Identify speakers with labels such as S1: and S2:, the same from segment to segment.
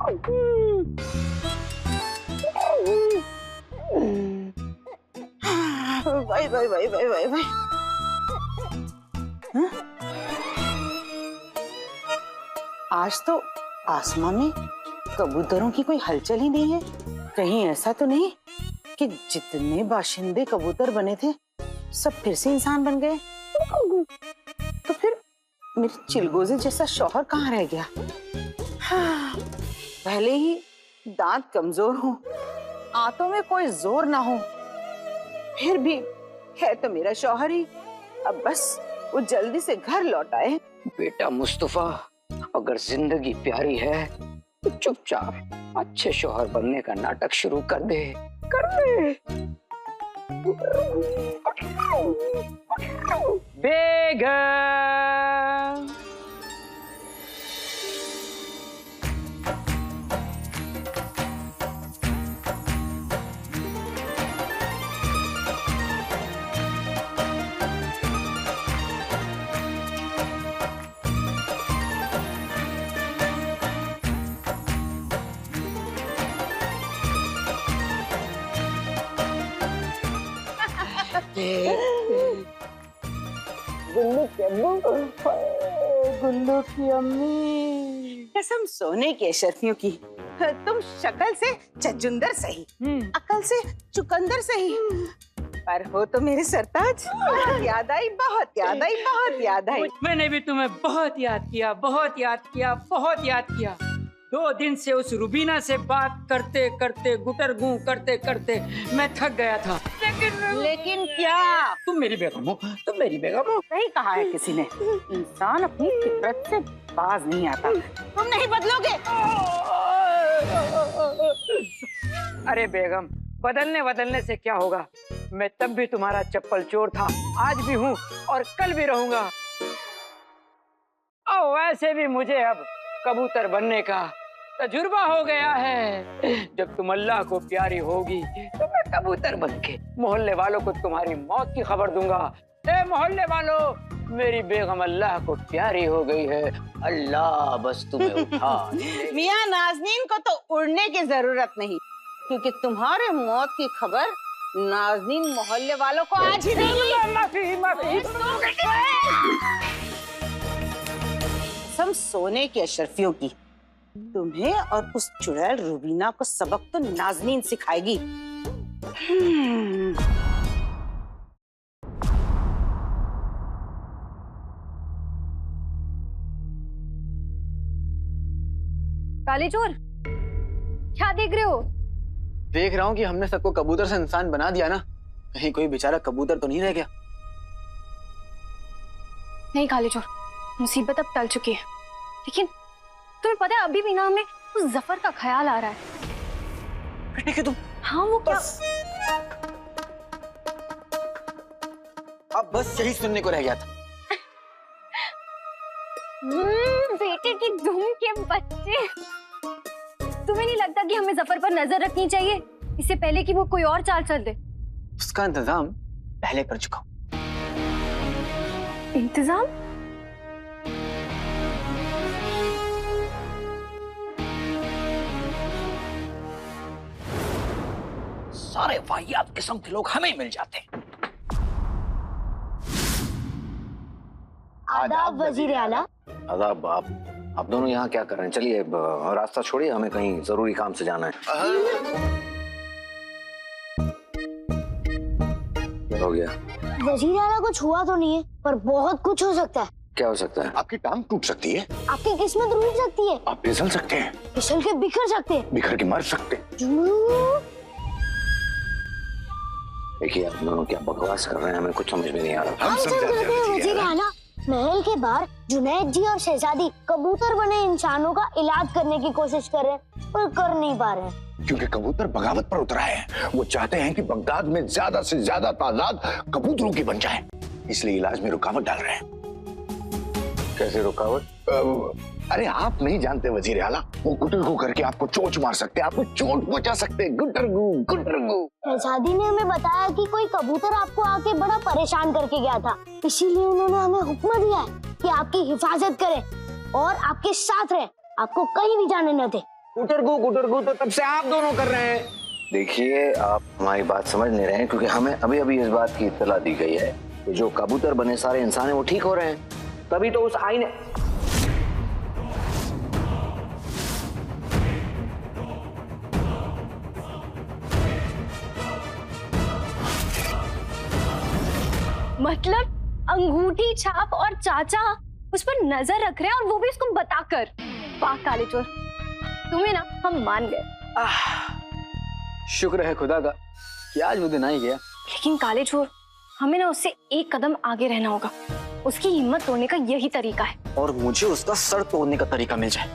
S1: भाई भाई भाई भाई भाई भाई। आज तो आसमान में कबूतरों की कोई हलचल ही नहीं है। कहीं ऐसा तो नहीं कि जितने बाशिंदे कबूतर बने थे सब फिर से इंसान बन गए? तो फिर मेरे चिलगोजे जैसा शौहर कहाँ रह गया? हाँ, पहले ही दांत कमजोर हो, आंतों में कोई जोर ना हो, फिर भी है तो मेरा शौहर ही। अब बस वो जल्दी से घर लौट आए।
S2: बेटा मुस्तफा, अगर जिंदगी प्यारी है तो चुपचाप अच्छे शौहर बनने का नाटक शुरू कर दे, कर दे। बेगम,
S1: गुल्लू की अम्मी, कसम सोने के अशरफियों की, तुम शक्ल से चजुंदर सही, अकल से चुकंदर सही, पर हो तो मेरे सरताज। याद आई, बहुत याद आई, बहुत याद आई।
S3: मैंने भी तुम्हें बहुत याद किया, बहुत याद किया, बहुत याद किया। 2 दिन से उस रुबीना से बात करते करते, गुटरगू करते करते मैं थक गया था।
S1: लेकिन क्या?
S3: तुम मेरी बेगम हो, तुम मेरी बेगम हो।
S1: सही कहा है किसी ने, इंसान अपनी फितरत से बाज नहीं आता। तुम नहीं बदलोगे।
S3: अरे बेगम, बदलने से क्या होगा? मैं तब भी तुम्हारा चप्पल चोर था, आज भी हूँ और कल भी रहूंगा। और वैसे भी मुझे अब कबूतर बनने का तजुर्बा हो गया है। जब तुम अल्लाह को प्यारी होगी तो मैं कबूतर बन के मोहल्ले वालों को तुम्हारी मौत की खबर दूंगा। ए मोहल्ले वालों, मेरी बेगम अल्लाह को प्यारी हो गई है, अल्लाह बस तुम्हें उठा।
S1: मियां नाज़नीन को तो उड़ने की जरूरत नहीं, क्योंकि तुम्हारे मौत की खबर नाज़नीन मोहल्ले वालों को आज ही नहीं। कसम सोने की अशरफियों की, तुम्हें और उस चुड़ैल रुबीना को सबक तो नाज़नीन सिखाएगी।
S4: काले चोर, क्या देख रहे हो?
S5: देख रहा हूँ कि हमने सबको कबूतर से इंसान बना दिया ना, कहीं कोई बेचारा कबूतर तो नहीं रह गया।
S4: नहीं काले चोर, मुसीबत अब टल चुकी है, लेकिन तुम्हें पता है अभी भी ना हमें उस जफर का ख्याल आ रहा है।
S5: बेटे के तुम?
S4: हाँ वो क्या?
S5: अब बस यही सुनने को रह गया था।
S4: बेटे की धूम के बच्चे, तुम्हें नहीं लगता कि हमें जफर पर नजर रखनी चाहिए इससे पहले कि वो कोई और चाल चल दे?
S5: उसका इंतजाम पहले कर चुका हूँ।
S4: इंतजाम?
S2: सारे वाहियात किस्म के लोग हमें मिल जाते हैं।
S4: आदाब वजीर आला।
S6: आदाब। आप दोनों यहाँ क्या कर रहे हैं? चलिए रास्ता छोड़िए, हमें कहीं जरूरी काम से जाना है। हो गया?
S7: वजीर आला कुछ हुआ तो नहीं है, पर बहुत कुछ हो सकता है।
S6: क्या हो सकता है?
S8: आपकी टांग टूट सकती है,
S7: आपकी किस्मत रूठ सकती है,
S8: आप फिसल सकते हैं,
S7: फिसल के बिखर सकते हैं,
S8: बिखर के मर सकते हैं।
S6: देखिए आप दोनों क्या बकवास कर रहे हैं, हमें कुछ समझ में नहीं आ रहा।
S7: हम समझाते हैं वजीर आला। महल के बाहर जुनैद जी और शहजादी कबूतर बने इंसानों का इलाज करने की कोशिश कर रहे हैं, पर कर नहीं पा रहे हैं।
S8: क्योंकि कबूतर बगावत पर उतर आए हैं। वो चाहते हैं कि बगदाद में ज्यादा से ज्यादा तादाद कबूतरों की बन जाए, इसलिए इलाज में रुकावट डाल रहे हैं।
S6: कैसे रुकावट?
S8: अरे आप नहीं जानते वजीर आला, वो गुटरगू करके आपको चोट मार सकते हैं, आपको चोट पहुंचा सकते हैं। गुटरगू गुटरगू।
S7: शहजादी ने हमें बताया कि कोई कबूतर आपको आके बड़ा परेशान करके गया था, इसीलिए उन्होंने हमें हुक्म दिया है कि आपकी हिफाजत करें और आपके साथ रहें, आपको कहीं भी जाने न दे।
S5: कुटरगू तो तब से आप दोनों कर रहे हैं।
S6: देखिए, आप हमारी बात समझ नहीं रहे हैं, क्योंकि हमें अभी अभी इस बात की इत्तला दी गई है कि जो कबूतर बने सारे इंसान हैं वो ठीक हो रहे हैं। तभी तो उस आई ने
S4: मतलब अंगूठी छाप और चाचा उस पर नजर रख रहे हैं, और वो भी उसको बताकर। वाह काले चोर, तुम्हें ना हम मान गए।
S5: शुक्र है खुदा का कि आज वो दिन आ ही गया।
S4: लेकिन काले चोर, हमें ना उससे एक कदम आगे रहना होगा। उसकी हिम्मत तोड़ने का यही तरीका है।
S5: और मुझे उसका सर तोड़ने का तरीका मिल जाए।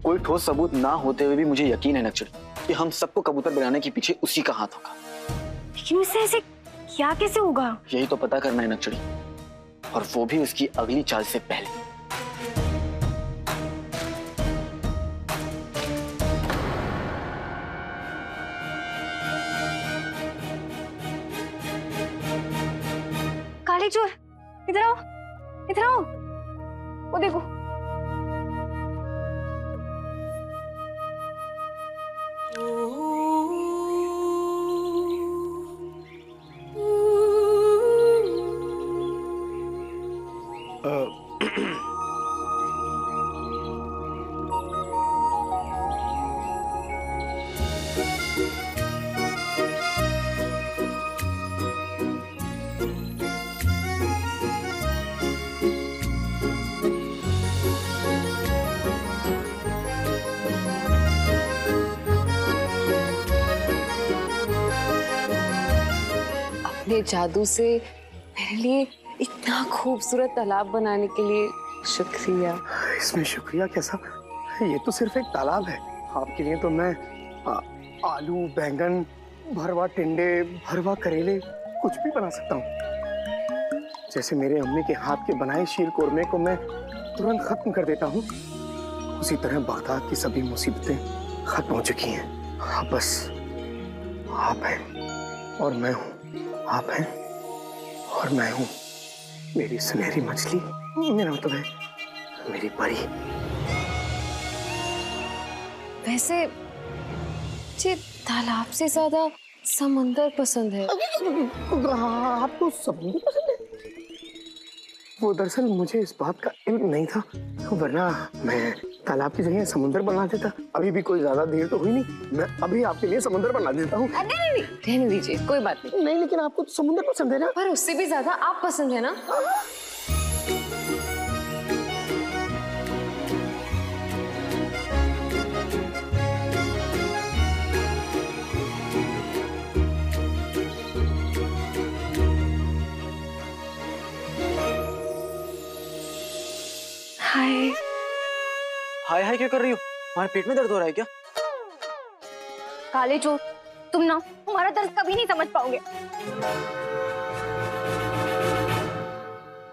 S5: कोई ठोस सबूत ना होते हुए भी मुझे यकीन है नक्सली कि हम सबको कबूतर बनाने के पीछे उसी का हाथ होगा।
S4: लेकिन उससे ऐसे क्या कैसे होगा?
S5: यही तो पता करना है नक्सली, और वो भी उसकी अगली चाल से पहले।
S4: काले चोर, इधर आओ, इधर आओ। वो देखो।
S9: अपने जादू से मेरे लिए इतना खूबसूरत तालाब बनाने के लिए शुक्रिया।
S10: इसमें शुक्रिया कैसा, ये तो सिर्फ एक तालाब है। आपके लिए तो मैं आलू, बैंगन, भरवा टिंडे, भरवा करेले कुछ भी बना सकता हूँ। जैसे मेरे अम्मी के हाथ के बनाए शीर कोरमे को मैं तुरंत खत्म कर देता हूँ, उसी तरह बागदाद की सभी मुसीबतें खत्म हो चुकी हैं। आप बस आप हैं और मैं हूँ, आप हैं और मैं हूँ। मेरी सुनहरी मछली, मेरा मतलब है मेरी परी।
S9: वैसे मुझे तालाब से ज्यादा समंदर पसंद है।
S10: आपको समुद्र पसंद है? वो दरअसल मुझे इस बात का इल्म नहीं था, वरना मैं तालाब की जगह समुद्र बना देता। अभी भी कोई ज्यादा देर तो हुई नहीं, मैं अभी आपके लिए समुद्र बना देता हूँ।
S9: नहीं, रहने दीजिए, कोई बात नहीं।
S10: नहीं, लेकिन आपको तो समुद्र पसंद है ना?
S9: पर उससे भी ज्यादा आप पसंद है ना?
S4: हाय
S5: हाय हाय क्या कर रही हो? तुम्हारे पेट में दर्द हो रहा है क्या?
S4: काले चोर, तुम ना हमारा दर्द कभी नहीं समझ पाओगे।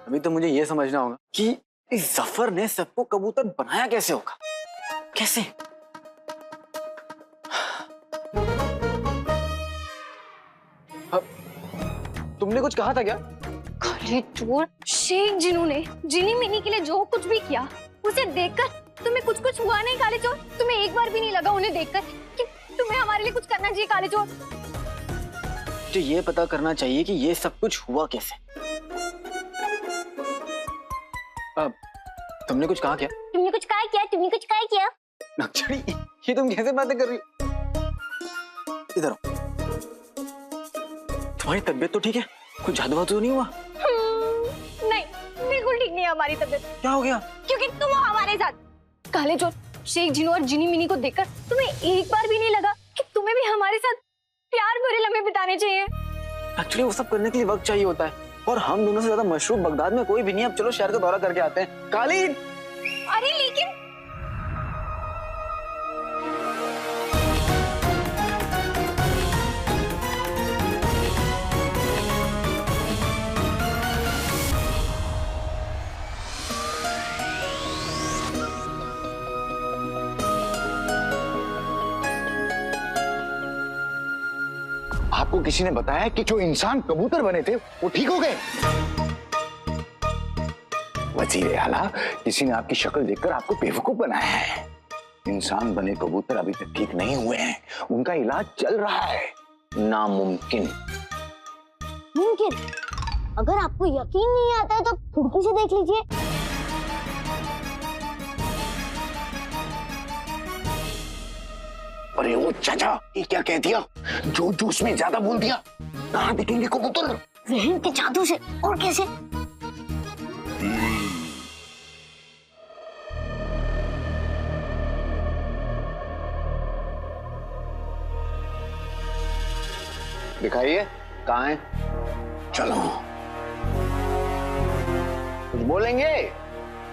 S5: अभी तो मुझे ये समझना होगा कि इस जफर ने सबको कबूतर बनाया कैसे होगा, कैसे? तुमने कुछ कहा था क्या?
S4: काले चोर, शेख जिनू ने जिनी मिनी के लिए जो कुछ भी किया उसे देखकर तुम्हें कुछ हुआ नहीं काले चोर? तुम्हें एक बार भी नहीं लगा उन्हें देखकर कि तुम्हें हमारे लिए कुछ करना चाहिए काले चोर?
S5: मुझे ये पता करना चाहिए कि ये सब कुछ हुआ कैसे। अब तुमने कुछ कहा क्या?
S7: तुमने कुछ कहा क्या? तुमने कुछ कहा क्या?
S5: नक्सली, ये तुम कैसे बातें कर रही हो? इधर आओ। तुम्हारी तबीयत तो ठीक है? कुछ जादू वादू तो नहीं हुआ?
S4: नहीं, बिल्कुल ठीक नहीं है हमारी तबीयत।
S5: क्या हो गया?
S4: क्योंकि तुम हो हमारे साथ। काले चोर, शेख जिनू और जिनी मिनी को देखकर तुम्हें एक बार भी नहीं लगा कि तुम्हें भी हमारे साथ प्यार भरे लम्हे बिताने चाहिए?
S5: एक्चुअली वो सब करने के लिए वक्त चाहिए होता है, और हम दोनों से ज्यादा मशरूफ बगदाद में कोई भी नहीं। अब चलो शहर का दौरा करके आते हैं। काली,
S4: अरे लेकिन
S8: आपको किसी ने बताया कि जो इंसान कबूतर बने थे वो ठीक हो गए? वजीर आला, किसी ने आपकी शक्ल देखकर आपको बेवकूफ बनाया है। इंसान बने कबूतर अभी तक ठीक नहीं हुए हैं, उनका इलाज चल रहा है।
S6: नामुमकिन।
S7: मुमकिन? अगर आपको यकीन नहीं आता है तो खिड़की से देख लीजिए।
S8: अरे वो चाचा, ये क्या कह दिया? जो जूस में ज्यादा बोल दिया। कहाँ दिखेंगे कबूतर?
S7: वहम के जादू से। और कैसे?
S6: दिखाइए, कहाँ है?
S8: चलो।
S6: कुछ बोलेंगे?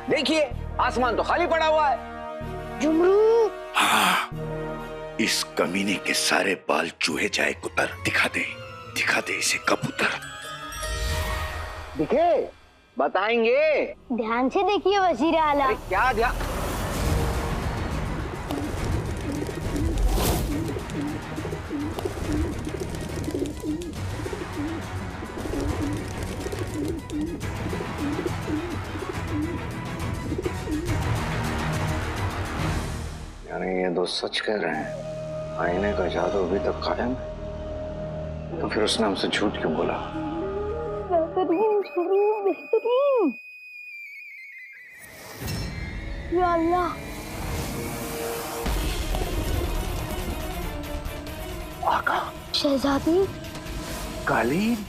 S6: देखिए, आसमान तो खाली पड़ा हुआ है।
S7: जुमरू।
S8: हाँ, इस कमीने के सारे बाल चूहे जाए कुतर। दिखा दे इसे कबूतर।
S6: दिखे? बताएंगे।
S7: ध्यान से देखिए वजीर आला।
S6: अरे क्या ध्यान? यानी ये दोस्त सच कह रहे हैं, आईने का जादू अभी तक कायम है। तो फिर उसने हमसे झूठ क्यों बोला?
S7: बेहतरीन जुमरू, बेहतरीन। या अल्लाह।
S8: आका,
S7: शहजादी।
S8: कालीन।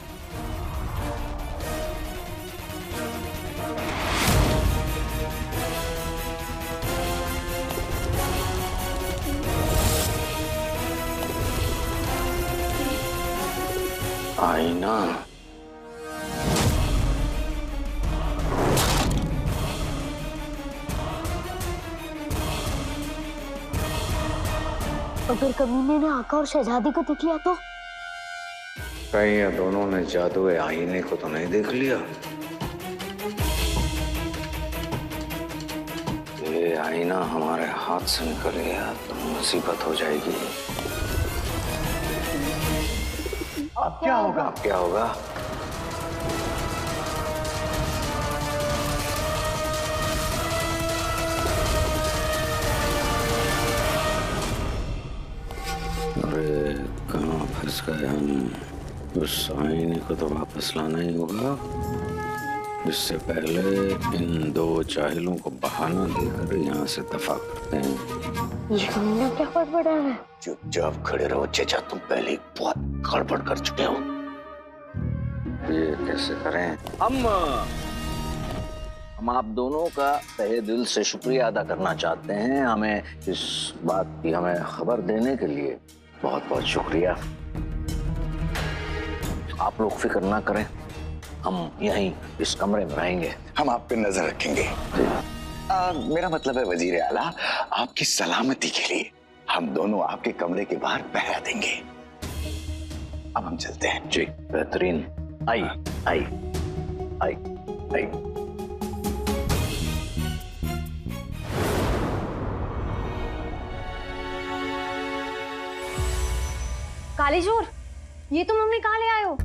S6: आईना।
S7: अगर कमीने ने आका और शहजादी को देख लिया तो?
S6: कहीं ये दोनों ने जादू आईने को तो नहीं देख लिया? ये आईना हमारे हाथ से निकल गया तो मुसीबत हो जाएगी।
S8: अब क्या होगा?
S6: अब क्या होगा? अरे कहाँ फंस गए हम? उस आईने को तो वापस लाना ही होगा। इससे पहले इन दो जाहिलों को बहाना देकर यहाँ से दफा करते हैं।
S7: ये कमीना क्या बड़बड़ा है?
S8: चुपचाप खड़े रहो चचा, तुम पहले बहुत गड़बड़ कर चुके हो।
S6: ये कैसे करें? हम आप दोनों का तहे दिल से शुक्रिया अदा करना चाहते हैं। हमें इस बात की हमें खबर देने के लिए बहुत बहुत शुक्रिया। आप लोग फिक्र ना करें, हम यहीं इस कमरे में रहेंगे।
S8: हम आप पे नजर रखेंगे। मेरा मतलब है वजीर आला, आपकी सलामती के लिए हम दोनों आपके कमरे के बाहर पहरा देंगे। अब हम चलते हैं।
S6: जी, बेहतरीन। आई आई आई आई।
S4: काली चोर, ये तुम हमें कहाँ ले आए हो?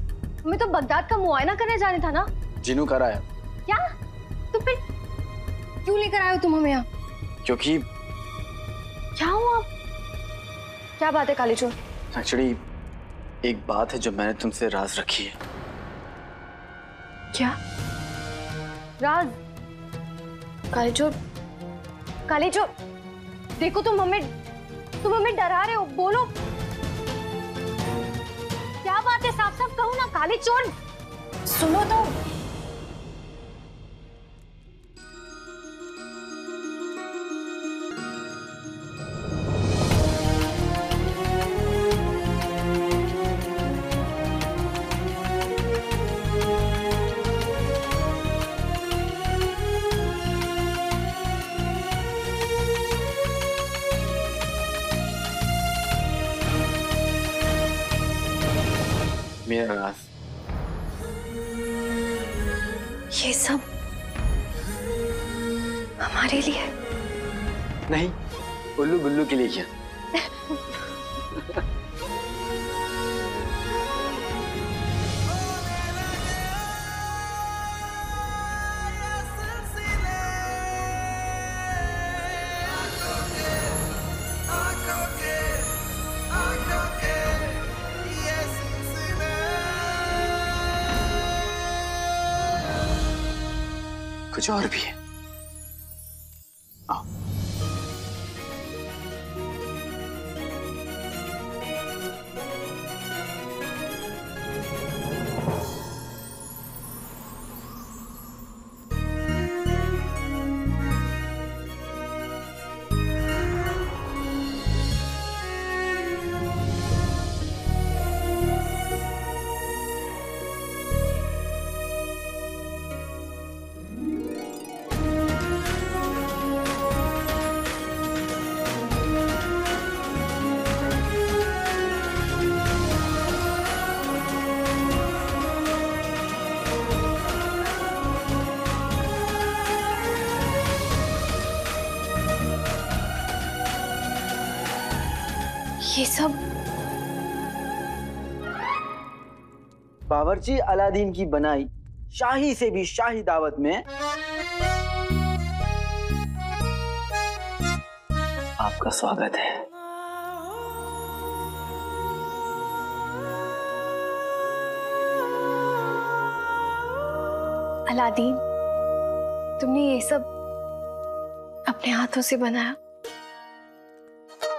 S4: हमें तो बगदाद का मुआयना करने जाने था ना?
S5: जिनू कराया।
S4: क्या? तो फिर क्यों लेकर आए हो तुम हमें यहाँ?
S5: क्योंकि
S4: क्या हुआ? क्या बात है काली चोर?
S5: एक्चुअली एक बात है जो मैंने तुमसे राज रखी है।
S4: क्या राज? काली चोर, काली चोर, देखो तुम हमें डरा रहे हो। बोलो क्या बात है? साफ साफ कहो ना काली चोर। सुनो तो।
S5: मेरा राज।
S4: ये सब हमारे लिए?
S5: नहीं, उल्लू गुल्लू के लिए किया। कुछ और भी है। आओ।
S4: ये सब
S5: बावर्ची अलादीन की बनाई शाही से भी शाही दावत में आपका स्वागत है।
S4: अलादीन, तुमने ये सब अपने हाथों से बनाया?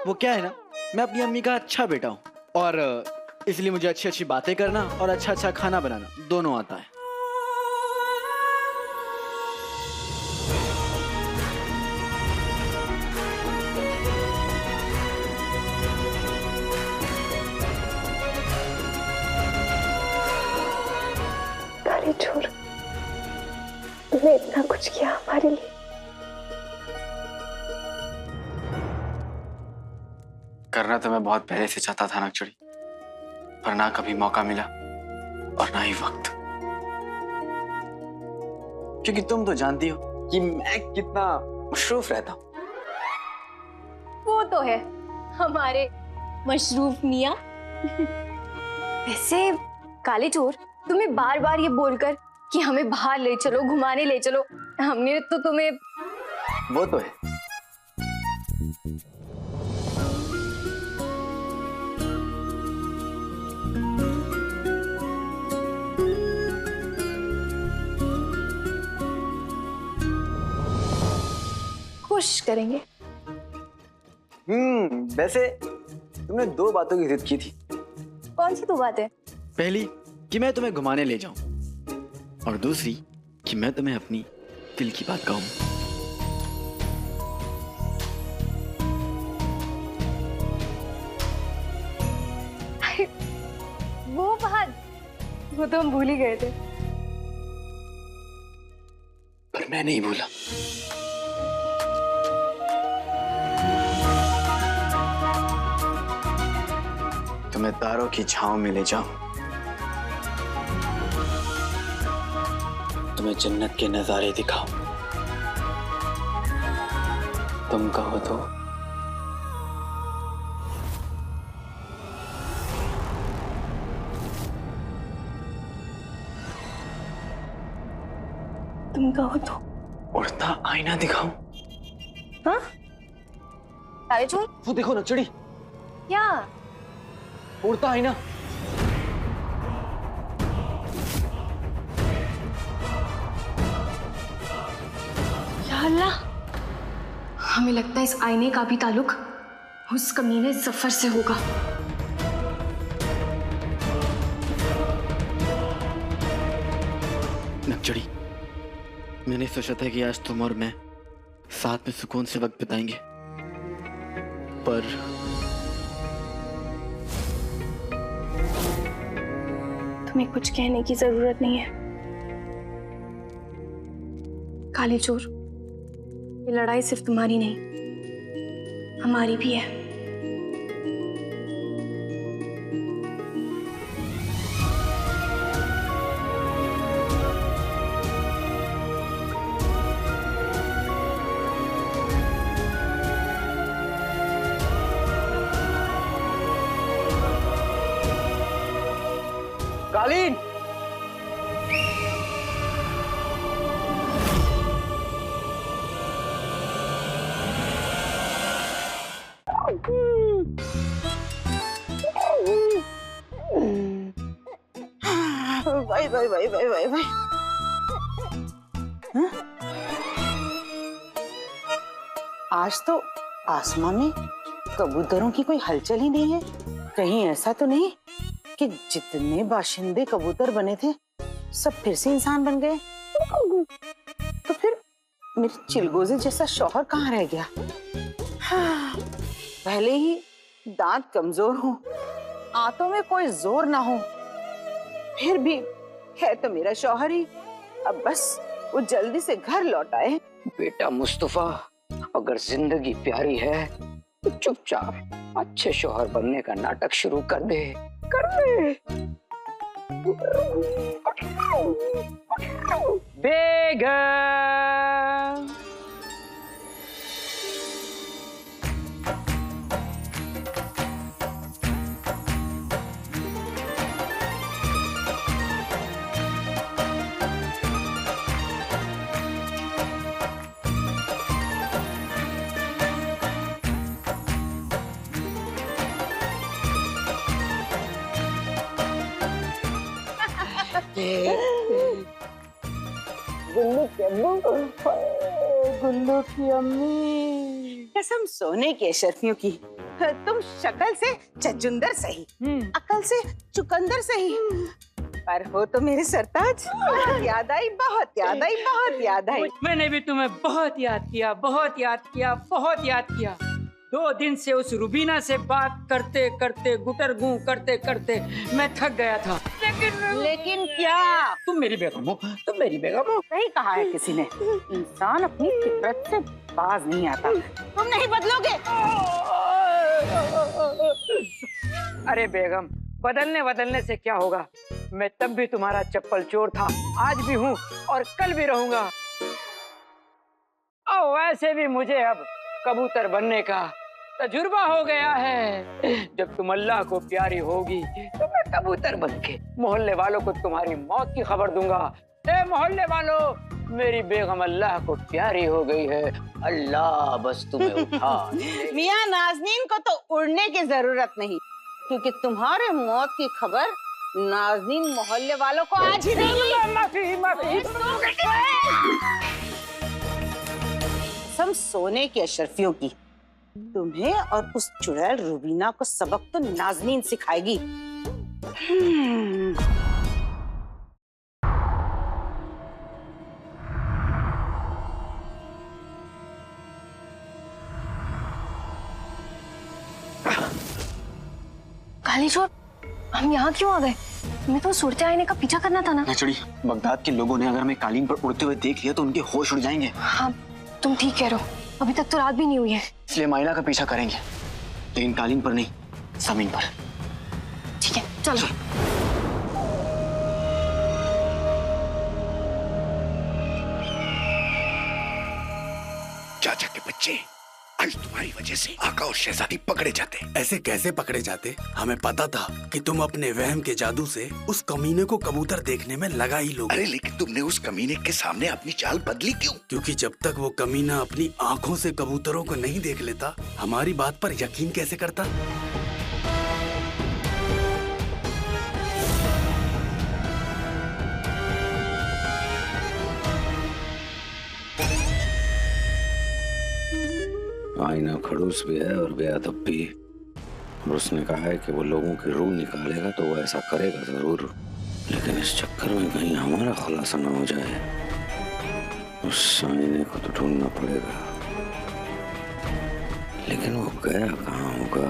S5: वो क्या है ना, मैं अपनी अम्मी का अच्छा बेटा हूँ और इसलिए मुझे अच्छी अच्छी बातें करना और अच्छा अच्छा खाना बनाना दोनों आता है।
S4: काले चोर, तुमने इतना कुछ किया हमारे लिए।
S5: करना तो मैं बहुत पहले से चाहता था नकचड़ी, पर ना कभी मौका मिला और ना ही वक्त। क्योंकि तुम तो जानती हो कि मैं कितना मशरूफ रहता हूँ।
S4: वो तो है हमारे मशरूफ मियाँ। वैसे काले चोर, तुम्हें बार बार ये बोलकर कि हमें बाहर ले चलो, घुमाने ले चलो, हमने तो तुम्हें।
S5: वो तो है।
S4: कोशिश करेंगे।
S5: वैसे तुमने दो बातों की जिद की थी।
S4: कौन सी दो बातें?
S5: पहली कि मैं तुम्हें घुमाने ले जाऊं और दूसरी कि मैं तुम्हें अपनी दिल की बात कहूं।
S4: वो बात, वो तो हम भूल ही गए थे।
S5: पर मैं नहीं भूला। तुम्हें तारों की छांव में ले जाऊं, तुम्हें जन्नत के नजारे दिखाऊं। तुम कहो तो
S4: तुम कहो तो
S5: उड़ता आईना दिखाऊं।
S4: हाँ? काले चोर,
S5: वो देखो नकचड़ी,
S4: क्या?
S5: उड़ता आईना।
S4: या अल्लाह, हमें लगता है इस आईने का भी ताल्लुक उस कमीने जफर से होगा।
S5: नकचड़ी, मैंने सोचा था कि आज तुम और मैं साथ में सुकून से वक्त बिताएंगे, पर
S4: तुम्हें कुछ कहने की जरूरत नहीं है काले चोर। ये लड़ाई सिर्फ तुम्हारी नहीं, हमारी भी है।
S5: कालीन,
S1: भाई भाई भाई भाई भाई भाई। हाँ? आज तो आसमां में कबूतरों की कोई हलचल ही नहीं है। कहीं ऐसा तो नहीं कि जितने बाशिंदे कबूतर बने थे सब फिर से इंसान बन गए? तो फिर मेरे चिलगोजे जैसा शौहर कहाँ रह गया? हाँ, पहले ही दांत कमजोर हो, आंतों में कोई जोर ना हो, फिर भी है तो मेरा शौहर ही। अब बस वो जल्दी से घर लौट आए।
S2: बेटा मुस्तफा, अगर जिंदगी प्यारी है तो चुपचाप अच्छे शौहर बनने का नाटक शुरू कर दे।
S3: बेगम,
S1: गुल्लू की अम्मी, कसम सोने के अशरफियों की, तुम शक्ल से चचुंदर सही, अकल से चुकंदर सही, पर हो तो मेरे सरताज। याद आई, बहुत याद आई, बहुत याद आई।
S3: मैंने भी तुम्हें बहुत याद किया, बहुत याद किया, बहुत याद किया। 2 दिन से उस रुबीना से बात करते करते, गुटरगू करते करते मैं थक गया था।
S1: लेकिन क्या?
S3: तुम मेरी बेगम हो, तुम मेरी बेगम हो।
S1: सही कहा है किसी ने, इंसान अपनी फितरत से बाज नहीं आता। तुम नहीं बदलोगे।
S3: अरे बेगम, बदलने से क्या होगा? मैं तब भी तुम्हारा चप्पल चोर था, आज भी हूँ और कल भी रहूंगा। और वैसे भी मुझे अब कबूतर बनने का तजुर्बा हो गया है। जब तुम अल्लाह को प्यारी होगी तो मैं कबूतर बनके मोहल्ले वालों को तुम्हारी मौत की खबर दूंगा। ए मोहल्ले वालों, मेरी बेगम अल्लाह को प्यारी हो गई है, अल्लाह बस तुम्हें उठा।
S1: मियाँ नाज़नीन को तो उड़ने की जरूरत नहीं, क्योंकि तुम्हारे मौत की खबर नाज़नीन मोहल्ले वालों को आज ही नहीं। सब सोने के अशरफियों की, तुम्हें और उस चुड़ैल रुबीना को सबक तो नाज़नीन सिखाएगी।
S4: काली चोर, हम यहाँ क्यों आ गए? हमें तो उड़ते आईने का पीछा करना था ना।
S5: नचड़ी, बगदाद के लोगों ने अगर हमें कालीन पर उड़ते हुए देख लिया तो उनके होश उड़ जाएंगे।
S4: हाँ, तुम ठीक कह रहे हो, अभी तक तो रात भी नहीं हुई है।
S5: इसलिए माइला का पीछा करेंगे, लेकिन कालीन पर नहीं, जमीन पर।
S4: ठीक है, चलो।
S8: चाचा के बच्चे, आज तुम्हारी वजह से आका और शहजादी पकड़े जाते।
S11: ऐसे कैसे पकड़े जाते? हमें पता था कि तुम अपने वहम के जादू से उस कमीने को कबूतर देखने में लगा ही लोगे।
S8: अरे लेकिन तुमने उस कमीने के सामने अपनी चाल बदली क्यों?
S11: क्योंकि जब तक वो कमीना अपनी आंखों से कबूतरों को नहीं देख लेता, हमारी बात पर यकीन कैसे करता?
S6: आईना खड़ूस भी है और बेअदब भी। और उसने कहा है कि वो लोगों की रूह निकालेगा तो वो ऐसा करेगा जरूर, लेकिन इस चक्कर में कहीं हमारा खुलासा ना हो जाए। उस आईने को तो ढूंढना पड़ेगा, लेकिन वो गया कहाँ होगा?